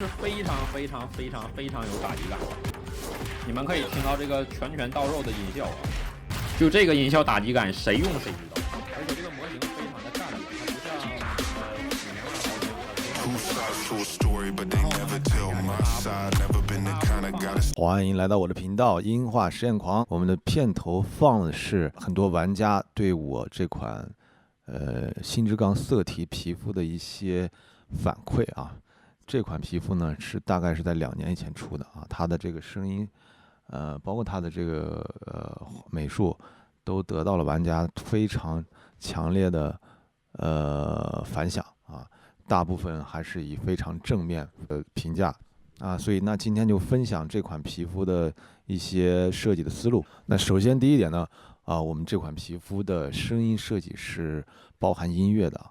是非常有打击感的。你们可以听到这个拳到肉的音效啊，就这个音效打击感，谁用谁知道。而且这个模型非常的战略，它不像欢迎来到我的频道音画实验狂。我们的片头放的是很多玩家对我这款星之钢色体皮肤的一些反馈啊。这款皮肤呢大概是在2年以前出的啊，它的这个声音，包括它的这个美术，都得到了玩家非常强烈的反响啊，大部分还是以非常正面的评价啊，所以那今天就分享这款皮肤的一些设计的思路。那首先第一点呢，我们这款皮肤的声音设计是包含音乐的，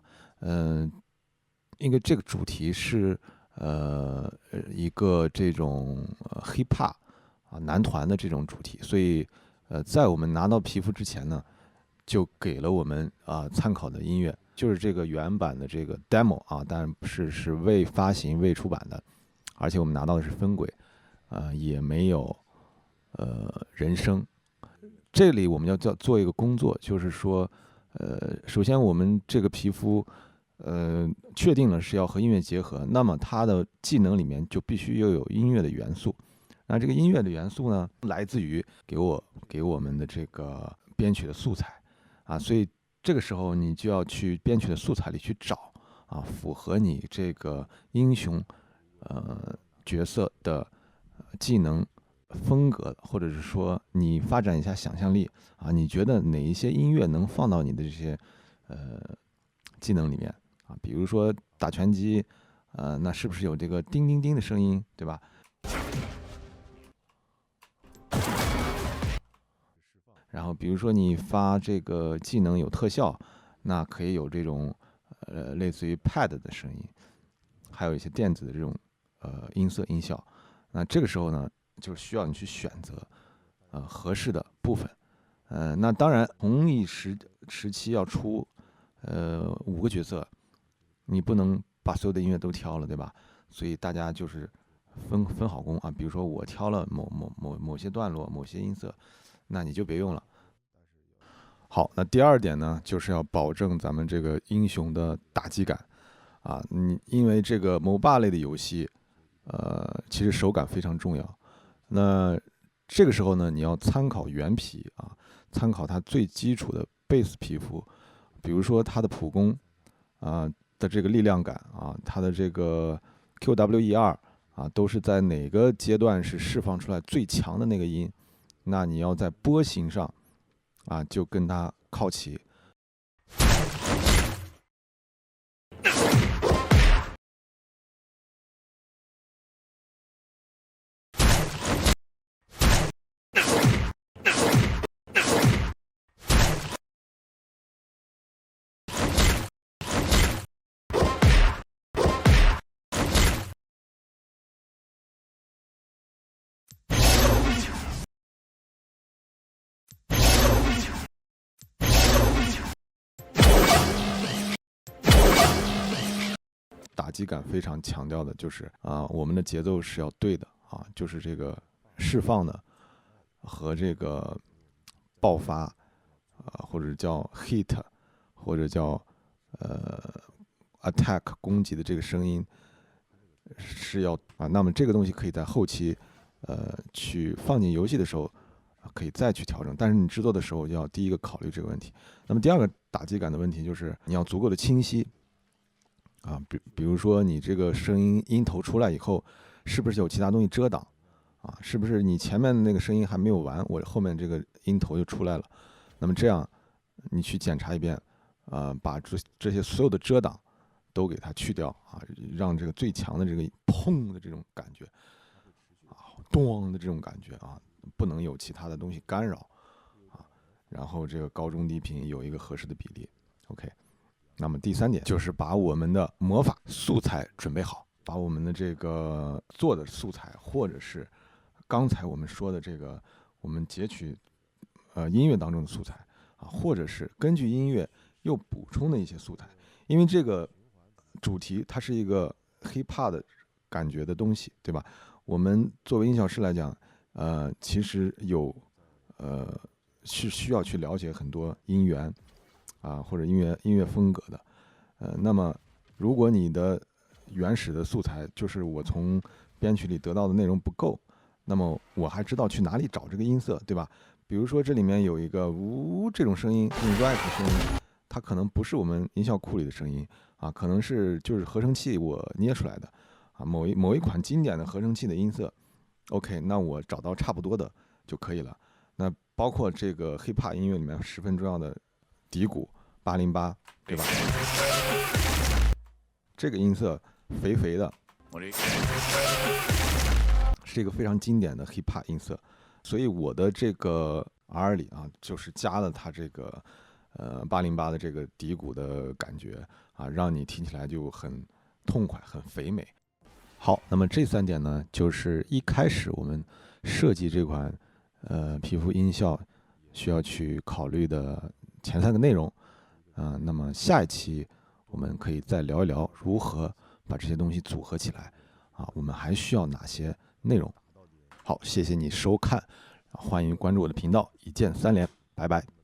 因为这个主题是一个这种hiphop 啊男团的这种主题，所以在我们拿到皮肤之前呢，就给了我们参考的音乐，就是这个原版的这个 demo 啊，但是未发行未出版的，而且我们拿到的是分轨，也没有人声。这里我们要做一个工作，就是说首先我们这个皮肤确定了是要和音乐结合，那么它的技能里面就必须要有音乐的元素。那这个音乐的元素呢，来自于给我们的这个编曲的素材啊，所以这个时候你就要去编曲的素材里去找啊，符合你这个英雄角色的技能风格，或者是说你发展一下想象力啊，你觉得哪一些音乐能放到你的这些技能里面啊？比如说打拳击，那是不是有这个叮叮叮的声音，对吧？然后比如说你发这个技能有特效，那可以有这种类似于 pad 的声音，还有一些电子的这种音色音效。那这个时候呢，就需要你去选择合适的部分。那当然同一时期要出5个角色，你不能把所有的音乐都挑了，对吧？所以大家就是分好工啊。比如说我挑了某些段落、某些音色，那你就别用了。好，那第二点呢，就是要保证咱们这个英雄的打击感啊。因为这个 MOBA 类的游戏，其实手感非常重要。那这个时候呢，你要参考原皮啊，参考它最基础的 base 皮肤，比如说它的普攻的这个力量感啊，它的这个 QWER 啊，都是在哪个阶段是释放出来最强的那个音，那你要在波形上啊就跟它靠齐。打击感非常强调的就是我们的节奏是要对的啊，就是这个释放的和这个爆发或者叫 hit 或者叫attack 攻击的这个声音是要那么这个东西可以在后期去放进游戏的时候可以再去调整，但是你制作的时候要第一个考虑这个问题。那么第二个打击感的问题就是你要足够的清晰啊，比如说你这个声音音头出来以后，是不是有其他东西遮挡啊？是不是你前面的那个声音还没有完，我后面这个音头就出来了？那么这样你去检查一遍，把这些所有的遮挡都给它去掉啊，让这个最强的这个砰的这种感觉咚的这种感觉不能有其他的东西干扰然后这个高中低频有一个合适的比例 ，OK。那么第3点就是把我们的魔法素材准备好，把我们的这个做的素材，或者是刚才我们说的这个我们截取音乐当中的素材或者是根据音乐又补充的一些素材，因为这个主题它是一个 hiphop 的感觉的东西，对吧？我们作为音效师来讲，其实是需要去了解很多音源啊，或者音乐风格的。那么如果你的原始的素材就是我从编曲里得到的内容不够，那么我还知道去哪里找这个音色，对吧？比如说这里面有一个呜这种声音，这种 rap 声音，它可能不是我们音效库里的声音啊，可能是就是合成器我捏出来的啊，某一款经典的合成器的音色。OK， 那我找到差不多的就可以了。那包括这个 hiphop 音乐里面十分重要的底鼓808，对吧？这个音色肥肥的，是一个非常经典的 hiphop 音色，所以我的这个 R 里啊，就是加了它这个808的这个底鼓的感觉啊，让你听起来就很痛快、很肥美。好，那么这3点呢，就是一开始我们设计这款皮肤音效需要去考虑的前3个内容。那么下一期我们可以再聊一聊如何把这些东西组合起来啊，我们还需要哪些内容。好，谢谢你收看，欢迎关注我的频道，一键3连，拜拜。